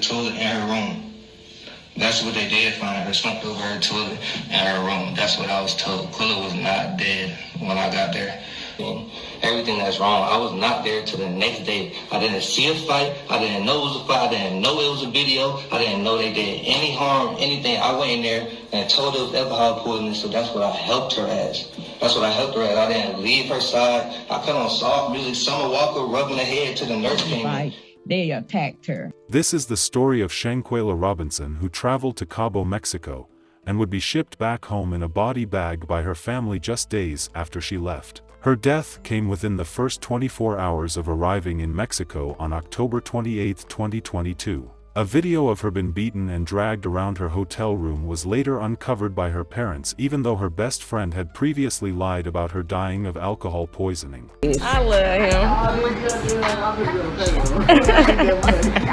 toilet in her room. That's what they did find her, slumped over her toilet in her room. That's what I was told. Quilla was not dead when I got there. And everything that's wrong, I was not there till the next day. I didn't see a fight. I didn't know it was a fight. I didn't know it was a video. I didn't know they did any harm, anything. I went in there and told her it was alcohol poisoning, so that's what I helped her as. That's what I helped her as. I didn't leave her side. I put on soft music, Summer Walker rubbing her head till the nurse came in. They attacked her. This is the story of Shanquella Robinson, who traveled to Cabo, Mexico, and would be shipped back home in a body bag by her family just days after she left. Her death came within the first 24 hours of arriving in Mexico on October 28, 2022. A video of her being beaten and dragged around her hotel room was later uncovered by her parents, even though her best friend had previously lied about her dying of alcohol poisoning. I love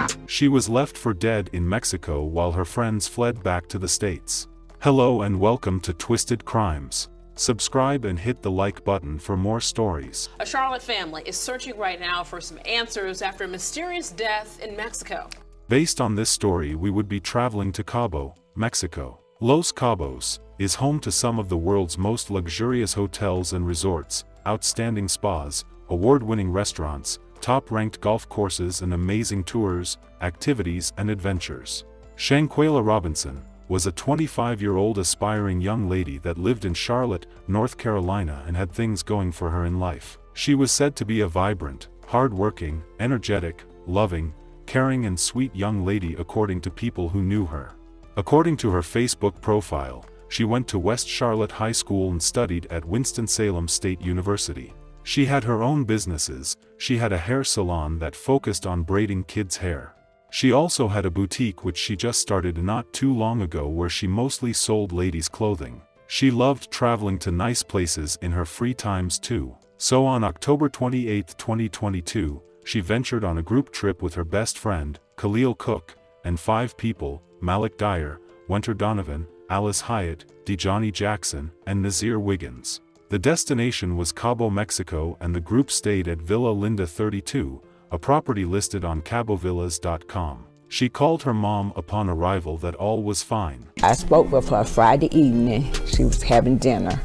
him. She was left for dead in Mexico while her friends fled back to the States. Hello and welcome to Twisted Crimes. Subscribe and hit the like button for more stories. A Charlotte family is searching right now for some answers after a mysterious death in Mexico. Based on this story, we would be traveling to Cabo, Mexico. Los Cabos is home to some of the world's most luxurious hotels and resorts, outstanding spas, award-winning restaurants, top-ranked golf courses and amazing tours, activities and adventures. Shanquella Robinson was a 25-year-old aspiring young lady that lived in Charlotte, North Carolina and had things going for her in life. She was said to be a vibrant, hard-working, energetic, loving, caring and sweet young lady according to people who knew her. According to her Facebook profile, she went to West Charlotte High School and studied at Winston-Salem State University. She had her own businesses. She had a hair salon that focused on braiding kids' hair. She also had a boutique which she just started not too long ago where she mostly sold ladies' clothing. She loved traveling to nice places in her free times too. So on October 28, 2022, she ventured on a group trip with her best friend, Khalil Cook, and 5 people, Malik Dyer, Winter Donovan, Alice Hyatt, Dejani Jackson, and Nazir Wiggins. The destination was Cabo, Mexico, and the group stayed at Villa Linda 32, a property listed on cabovillas.com. She called her mom upon arrival that all was fine. I spoke with her Friday evening. She was having dinner.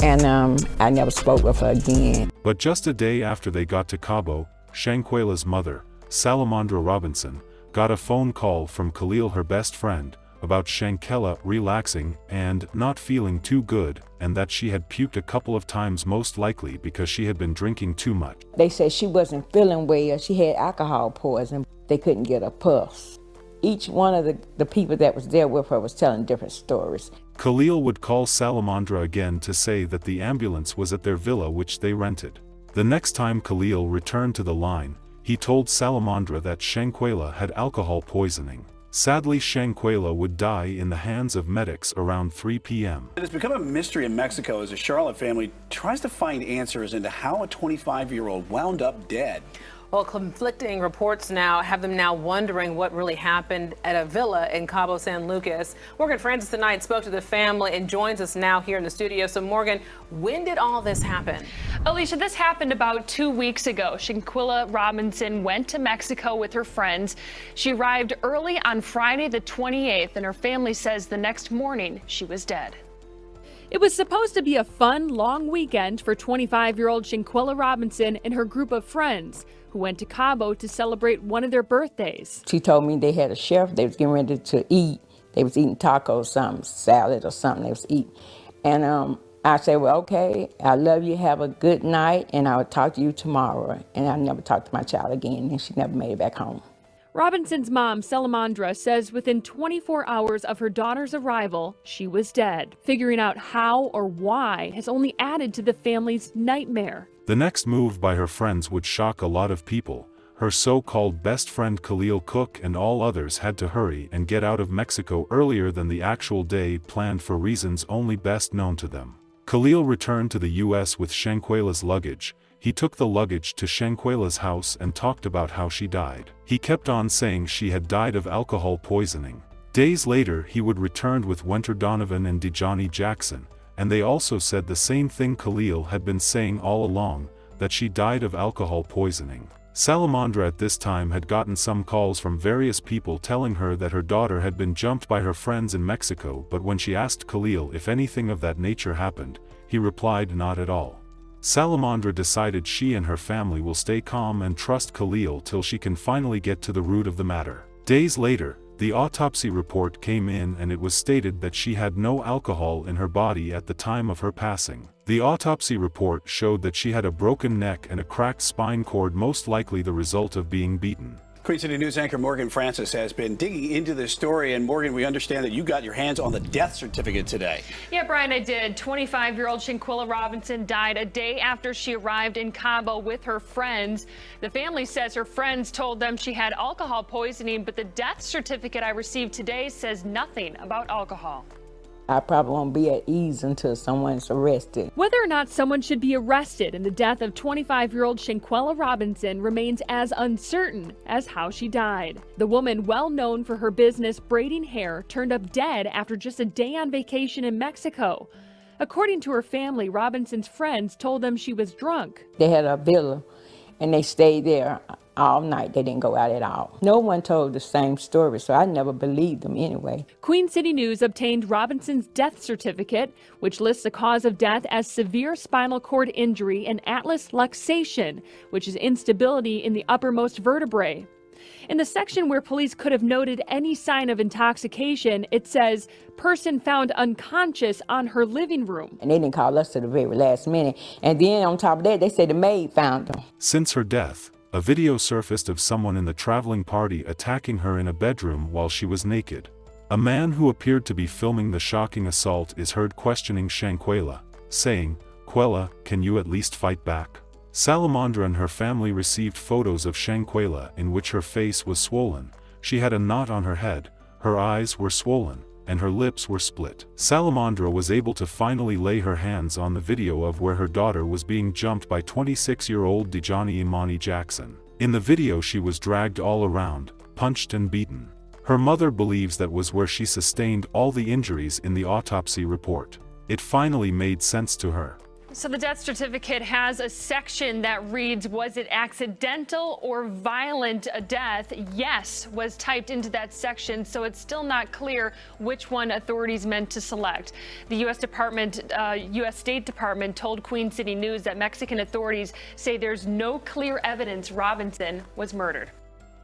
And I never spoke with her again. But just a day after they got to Cabo, Shanquella's mother, Salamandra Robinson, got a phone call from Khalil, her best friend, about Shanquella relaxing and not feeling too good, and that she had puked a couple of times, most likely because she had been drinking too much. They said she wasn't feeling well. She had alcohol poisoning. They couldn't get a pulse. Each one of the people that was there with her was telling different stories. Khalil would call Salamandra again to say that the ambulance was at their villa which they rented. The next time Khalil returned to the line, he told Salamandra that Shanquella had alcohol poisoning. Sadly, Shanquella would die in the hands of medics around 3 p.m. It has become a mystery in Mexico as a Charlotte family tries to find answers into how a 25-year-old wound up dead. Well, conflicting reports now have them now wondering what really happened at a villa in Cabo San Lucas. Morgan Francis tonight spoke to the family and joins us now here in the studio. So Morgan, when did all this happen? Alicia, this happened about 2 weeks ago. Shanquella Robinson went to Mexico with her friends. She arrived early on Friday the 28th, and her family says the next morning she was dead. It was supposed to be a fun, long weekend for 25-year-old Shanquella Robinson and her group of friends, who went to Cabo to celebrate one of their birthdays. She told me they had a chef. They was getting ready to eat. They was eating tacos, something, salad or something they was eating. And I said, well, okay, I love you. Have a good night, and I will talk to you tomorrow. And I never talked to my child again, and she never made it back home. Robinson's mom, Salamandra, says within 24 hours of her daughter's arrival, she was dead. Figuring out how or why has only added to the family's nightmare. The next move by her friends would shock a lot of people. Her so-called best friend Khalil Cook and all others had to hurry and get out of Mexico earlier than the actual day planned for reasons only best known to them. Khalil returned to the U.S. with Shanquella's luggage. He took the luggage to Shanquella's house and talked about how she died. He kept on saying she had died of alcohol poisoning. Days later, he would return with Winter Donovan and Dejani Jackson, and they also said the same thing Khalil had been saying all along, that she died of alcohol poisoning. Salamandra at this time had gotten some calls from various people telling her that her daughter had been jumped by her friends in Mexico, but when she asked Khalil if anything of that nature happened, he replied not at all. Salamandra decided she and her family will stay calm and trust Khalil till she can finally get to the root of the matter. Days later, the autopsy report came in and it was stated that she had no alcohol in her body at the time of her passing. The autopsy report showed that she had a broken neck and a cracked spine cord, most likely the result of being beaten. Queen City News anchor Morgan Francis has been digging into this story. And Morgan, we understand that you got your hands on the death certificate today. Yeah, Brian, I did. 25-year-old Shanquella Robinson died a day after she arrived in Cabo with her friends. The family says her friends told them she had alcohol poisoning, but the death certificate I received today says nothing about alcohol. I probably won't be at ease until someone's arrested. Whether or not someone should be arrested in the death of 25-year-old Shanquella Robinson remains as uncertain as how she died. The woman, well known for her business braiding hair, turned up dead after just a day on vacation in Mexico. According to her family, Robinson's friends told them she was drunk. They had a villa and they stayed there all night. They didn't go out at all. No one told the same story, so I never believed them anyway. Queen City News obtained Robinson's death certificate, which lists the cause of death as severe spinal cord injury and atlas luxation, which is instability in the uppermost vertebrae. In the section where police could have noted any sign of intoxication, it says, person found unconscious on her living room. And they didn't call us to the very last minute. And then on top of that, they said the maid found them. Since her death, a video surfaced of someone in the traveling party attacking her in a bedroom while she was naked. A man who appeared to be filming the shocking assault is heard questioning Shanquella, saying, "Quella, can you at least fight back?" Salamandra and her family received photos of Shanquella in which her face was swollen, she had a knot on her head, her eyes were swollen, and her lips were split. Salamandra was able to finally lay her hands on the video of where her daughter was being jumped by 26-year-old Dejani Imani Jackson. In the video she was dragged all around, punched and beaten. Her mother believes that was where she sustained all the injuries in the autopsy report. It finally made sense to her. So the death certificate has a section that reads, was it accidental or violent a death? Yes was typed into that section, so it's still not clear which one authorities meant to select. The U.S. State Department told Queen City News that Mexican authorities say there's no clear evidence Robinson was murdered.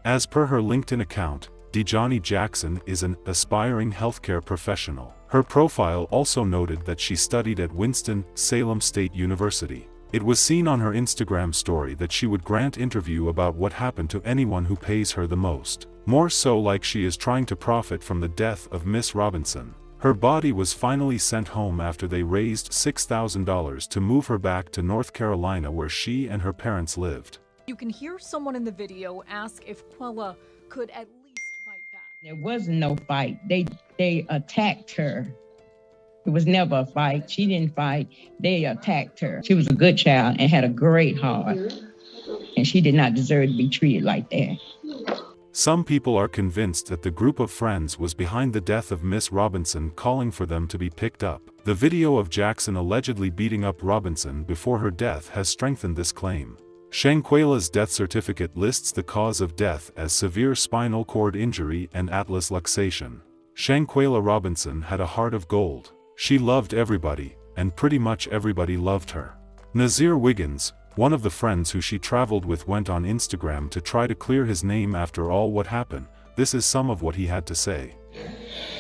As per her LinkedIn account, Dejani Jackson is an aspiring healthcare professional. Her profile also noted that she studied at Winston-Salem State University. It was seen on her Instagram story that she would grant interview about what happened to anyone who pays her the most. More so like she is trying to profit from the death of Miss Robinson. Her body was finally sent home after they raised $6,000 to move her back to North Carolina where she and her parents lived. You can hear someone in the video ask if Quella could at least fight back. There wasn't no fight. They attacked her. It was never a fight. She didn't fight. They attacked her. She was a good child and had a great heart. And she did not deserve to be treated like that. Some people are convinced that the group of friends was behind the death of Miss Robinson, calling for them to be picked up. The video of Jackson allegedly beating up Robinson before her death has strengthened this claim. Shanquella's death certificate lists the cause of death as severe spinal cord injury and atlas luxation. Shanquella Robinson had a heart of gold. She loved everybody, and pretty much everybody loved her. Nazir Wiggins, one of the friends who she traveled with, went on Instagram to try to clear his name after all what happened. This is some of what he had to say.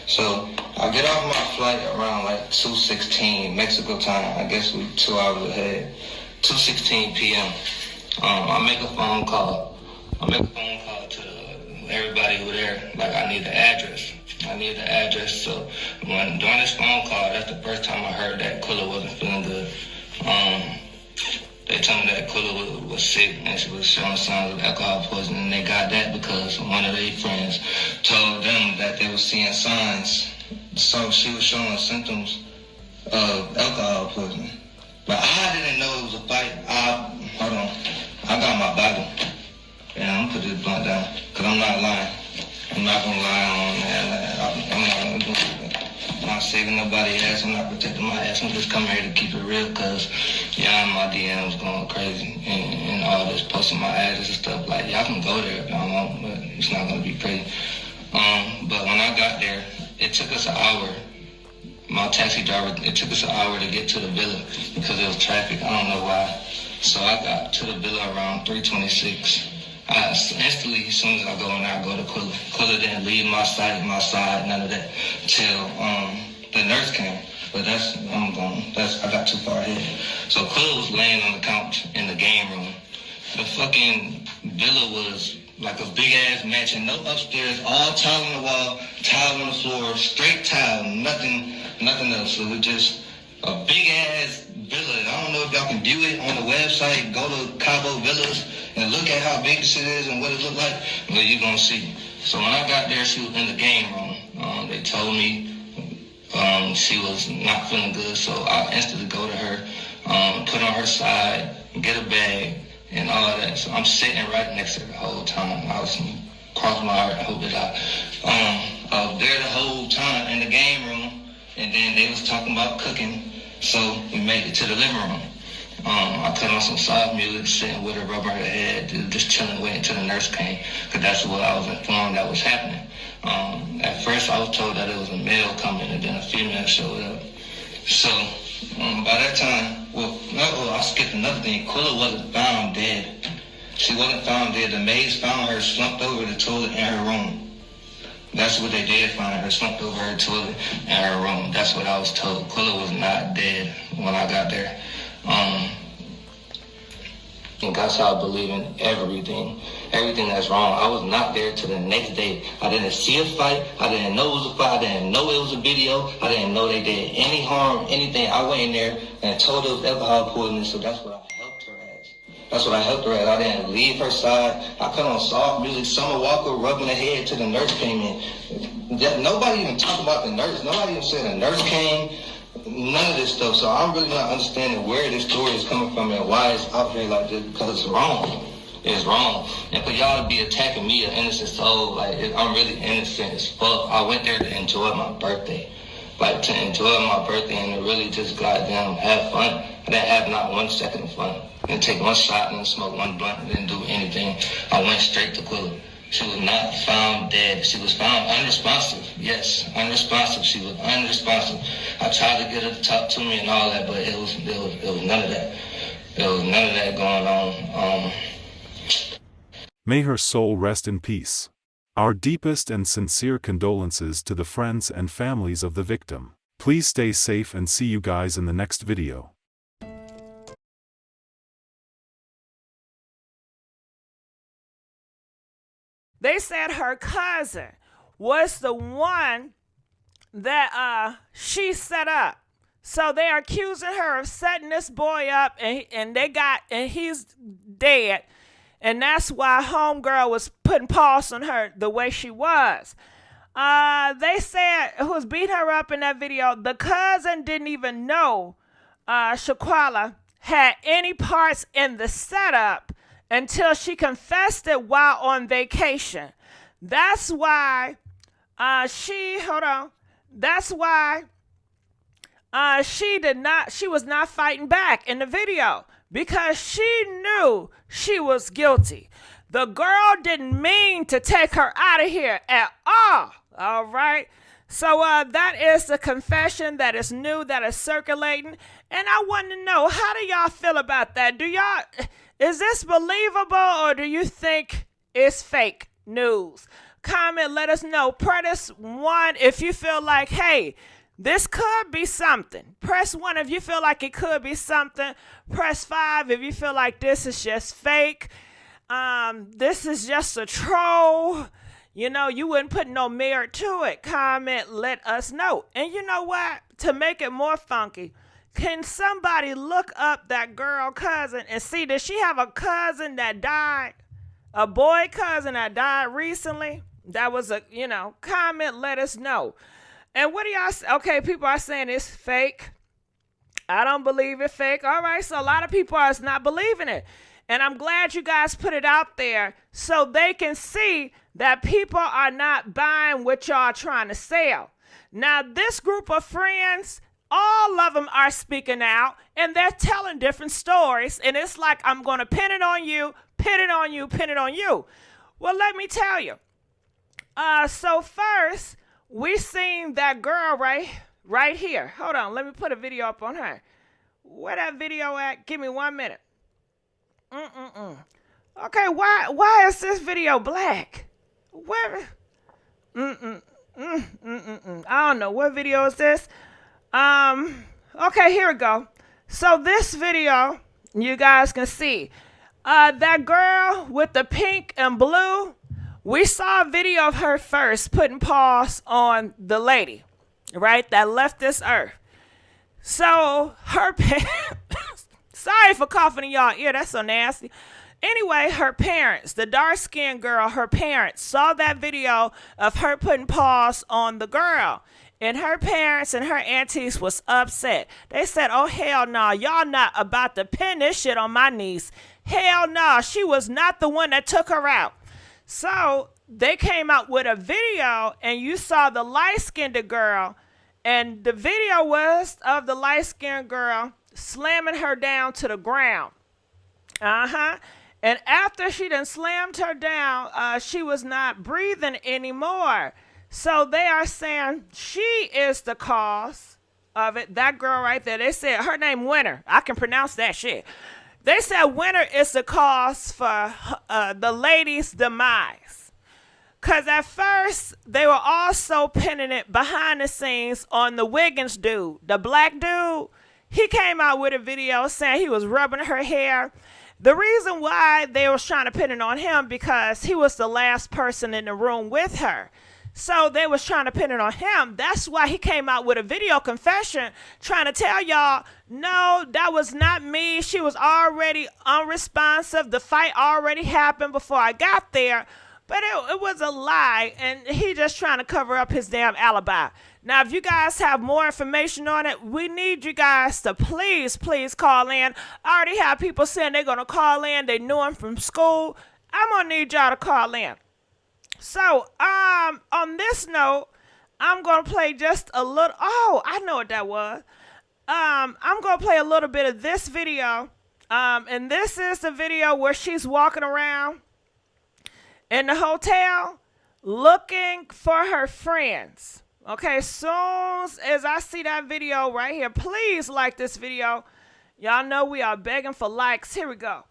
So I get off my flight around like 2:16 Mexico time. I guess we're 2 hours ahead. 2:16 p.m. I make a phone call. To everybody who there. Like, I need the address. So during this phone call, that's the first time I heard that Quella wasn't feeling good. They told me that Quella was sick and she was showing signs of alcohol poisoning. And they got that because one of their friends told them that they were seeing signs. So she was showing symptoms of alcohol poisoning. But I didn't know it was a fight. Hold on. I got my Bible. Yeah, I'm gonna put this blunt down, because I'm not lying. I'm not gonna lie on that. I'm not gonna do it. My not saving nobody's ass. I'm not protecting my ass. I'm just coming here to keep it real, because y'all in my DMs going crazy and all this posting my address and stuff. Like, y'all can go there if y'all want, but it's not going to be pretty. But when I got there, it took us an hour. My taxi driver, it took us an hour to get to the villa because there was traffic. I don't know why. So I got to the villa around 3:26. Instantly, as soon as I go in there, I go to Quilla. Quilla didn't leave my side, none of that, till the nurse came. But I got too far ahead. So Quilla was laying on the couch in the game room. The fucking villa was like a big ass mansion, no upstairs, all tile on the wall, tile on the floor, straight tile, nothing else. So it was just a big ass villa. I don't know if y'all can view it on the website. Go to Cabo Villas and look at how big this shit is and what it look like, but you're gonna see. So when I got there, she was in the game room. They told me she was not feeling good, so I instantly go to her, put her on her side, get a bag, and all of that. So I'm sitting right next to her the whole time. I was crossing my heart, I hope that I was there the whole time in the game room, and then they was talking about cooking, so we made it to the living room. I put on some soft music, sitting with her, rubbing her head, just chilling, waiting until the nurse came, because that's what I was informed that was happening. At first, I was told that it was a male coming, and then a female showed up. So by that time, I skipped another thing. Quilla wasn't found dead. She wasn't found dead. The maids found her slumped over the toilet in her room. That's what they did find her, slumped over her toilet in her room. That's what I was told. Quilla was not dead when I got there. And that's how I believe in everything that's wrong. I was not there till the next day. I didn't see a fight. I didn't know it was a fight. I didn't know it was a video. I didn't know they did any harm, anything. I went in there and told her it was alcohol poisoning, so that's what I helped her as. I didn't leave her side. I put on soft music, Summer Walker rubbing her head till the nurse came in. Nobody even talked about the nurse. Nobody even said the nurse came. None of this stuff. So I'm really not understanding where this story is coming from and why it's out here like this, because it's wrong. It's wrong. And for y'all to be attacking me, an innocent soul, I'm really innocent as fuck. I went there to enjoy my birthday. To enjoy my birthday and to really just goddamn have fun. I didn't have not 1 second of fun. I didn't take one shot and smoke one blunt and didn't do anything. I went straight to Quilla. She was not found dead. She was found unresponsive. Yes, unresponsive. She was unresponsive. I tried to get her to talk to me and all that, but it was none of that. There was none of that going on. May her soul rest in peace. Our deepest and sincere condolences to the friends and families of the victim. Please stay safe and see you guys in the next video. They said her cousin was the one that she set up. So they're accusing her of setting this boy up, and he's dead. And that's why homegirl was putting paws on her the way she was. They said who was beating her up in that video, the cousin didn't even know Shanquella had any parts in the setup until she confessed it while on vacation. That's why she was not fighting back in the video, because she knew she was guilty. The girl didn't mean to take her out of here at all. All right. So that is the confession that is new, that is circulating. And I want to know, how do y'all feel about that? Is this believable, or do you think it's fake news? Comment, let us know. Press 1 if you feel like, hey, this could be something. Press 1 if you feel like it could be something. Press 5 if you feel like this is just fake. This is just a troll. You wouldn't put no merit to it. Comment, let us know. And you know what? To make it more funky, can somebody look up that girl cousin and see, does she have a cousin that died? A boy cousin that died recently? That was comment, let us know. And what do y'all say? Okay, people are saying it's fake. I don't believe it fake. All right, so a lot of people are not believing it. And I'm glad you guys put it out there so they can see that people are not buying what y'all trying to sell. Now, this group of friends, all of them are speaking out, and they're telling different stories, and it's like, I'm going to pin it on you, pin it on you, pin it on you. Well, let me tell you. So first, we seen that girl right here. Hold on, let me put a video up on her. Where that video at? Give me 1 minute. Okay, why is this video black? Where? I don't know. What video is this? Okay, here we go. So this video, you guys can see. That girl with the pink and blue, we saw a video of her first putting pause on the lady, right, that left this earth. So her parents, sorry for coughing in y'all ear, that's so nasty. Anyway, her parents, the dark-skinned girl, her parents saw that video of her putting pause on the girl. And her parents and her aunties was upset. They said, oh, hell no, y'all not about to pin this shit on my niece. Hell no, she was not the one that took her out. So they came out with a video, and you saw the light-skinned girl, and the video was of the light-skinned girl slamming her down to the ground. And after she done slammed her down, she was not breathing anymore. So they are saying she is the cause of it. That girl right there, they said her name Winter. I can pronounce that shit. They said Winter is the cause for the lady's demise. Because at first, they were also pinning it behind the scenes on the Wiggins dude. The black dude, he came out with a video saying he was rubbing her hair. The reason why they was trying to pin it on him because he was the last person in the room with her. So they was trying to pin it on him. That's why he came out with a video confession trying to tell y'all, no, that was not me. She was already unresponsive. The fight already happened before I got there. But it was a lie, and he just trying to cover up his damn alibi. Now, if you guys have more information on it, we need you guys to please call in. I already have people saying they're going to call in. They knew him from school. I'm going to need y'all to call in. So, on this note, I'm going to play just a little. Oh, I know what that was. I'm going to play a little bit of this video. And this is the video where she's walking around in the hotel looking for her friends. Okay, as soon as I see that video right here, please like this video. Y'all know we are begging for likes. Here we go.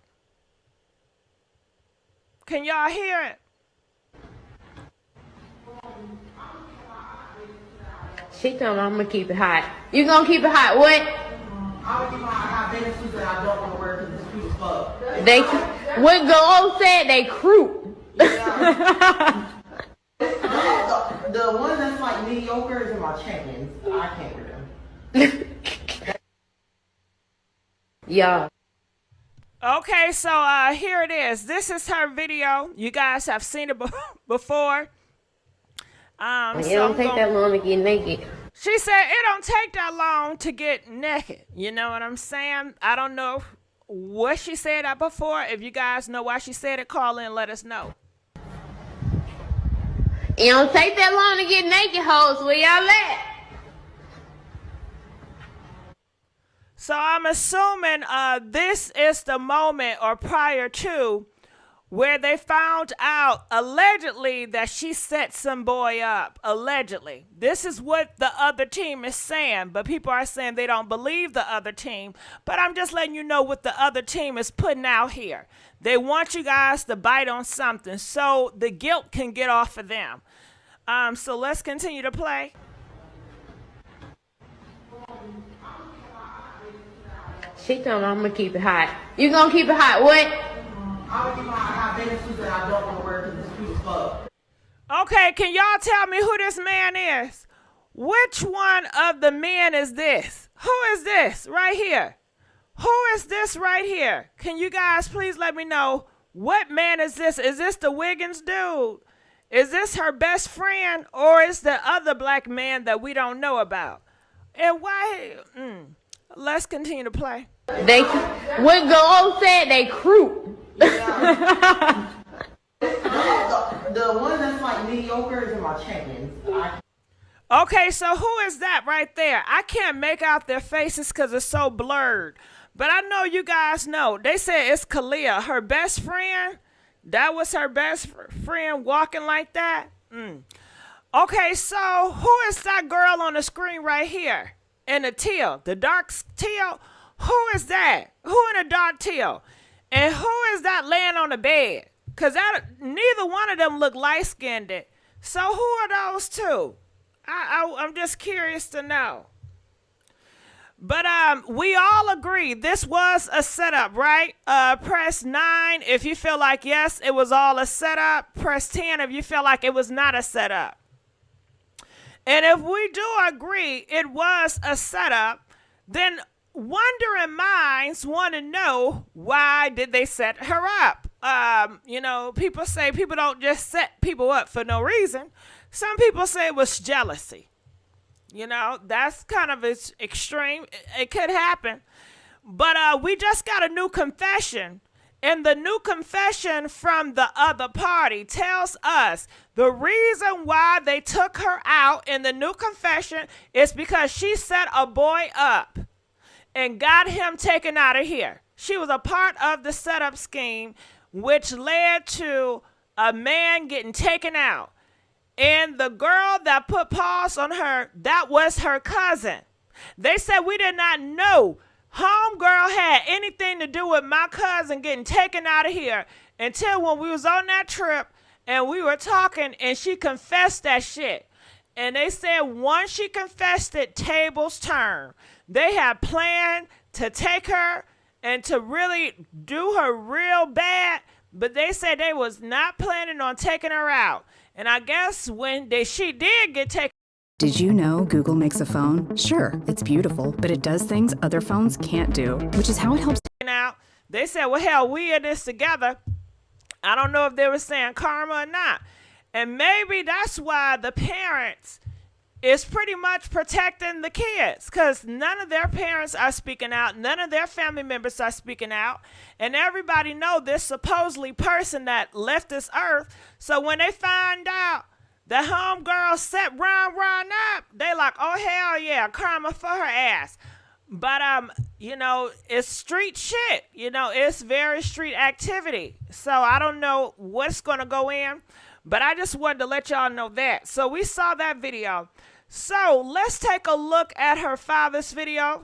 Can y'all hear it? She told me I'm gonna keep it hot. You gonna keep it hot? What? I'm gonna keep my hot business that I don't want to wear because it's cute as fuck. They, what Go said, they crude. Yeah. the one that's like mediocre is in my champions. I can't wear them. Yeah. Okay, so here it is. This is her video. You guys have seen it before. It don't take that long to get naked. She said it don't take that long to get naked. You know what I'm saying? I don't know what she said that before. If you guys know why she said it, call in and let us know. It don't take that long to get naked, hoes. Where y'all at? So I'm assuming this is the moment or prior to where they found out allegedly that she set some boy up. Allegedly. This is what the other team is saying, but people are saying they don't believe the other team. But I'm just letting you know what the other team is putting out here. They want you guys to bite on something so the guilt can get off of them. So let's continue to play. She told me I'm gonna keep it hot. You gonna keep it hot? What? I'm gonna keep my hot business that I don't want to wear because it's cute as fuck. Okay, can y'all tell me who this man is? Which one of the men is this? Who is this right here? Who is this right here? Can you guys please let me know what man is this? Is this the Wiggins dude? Is this her best friend, or is the other black man that we don't know about? And why? Let's continue to play. They, what Go said, they crude. Yeah. the one that's like mediocre is in my champions. Okay, so who is that right there? I can't make out their faces because it's so blurred. But I know you guys know. They say it's Kalia, her best friend. That was her best friend walking like that. Okay, so who is that girl on the screen right here? In the teal, the dark teal? Who is that? Who in the dark teal? And who is that laying on the bed? Because neither one of them look light-skinned. So who are those two? I'm just curious to know. But we all agree this was a setup, right? Press 9 if you feel like, yes, it was all a setup. Press 10 if you feel like it was not a setup. And if we do agree it was a setup, then wondering minds want to know, why did they set her up? People say people don't just set people up for no reason. Some people say it was jealousy. That's kind of extreme. It could happen. But we just got a new confession. And the new confession from the other party tells us the reason why they took her out in the new confession is because she set a boy up and got him taken out of here. She was a part of the setup scheme, which led to a man getting taken out. And the girl that put paws on her, that was her cousin. They said we did not know homegirl had anything to do with my cousin getting taken out of here until when we was on that trip and we were talking and she confessed that shit. And they said once she confessed it, tables turned. They had planned to take her and to really do her real bad, but they said they was not planning on taking her out. And I guess when she did get taken. Did you know Google makes a phone? Sure, it's beautiful, but it does things other phones can't do, which is how it helps. Out, they said, well, hell, we in this together. I don't know if they were saying karma or not. And maybe that's why the parents is pretty much protecting the kids, because none of their parents are speaking out. None of their family members are speaking out. And everybody know this supposedly person that left this earth. So when they find out the homegirl set Ron up, they like, oh, hell yeah, karma for her ass. But, it's street shit. It's very street activity. So I don't know what's going to go in, but I just wanted to let y'all know that. So we saw that video. So let's take a look at her father's video.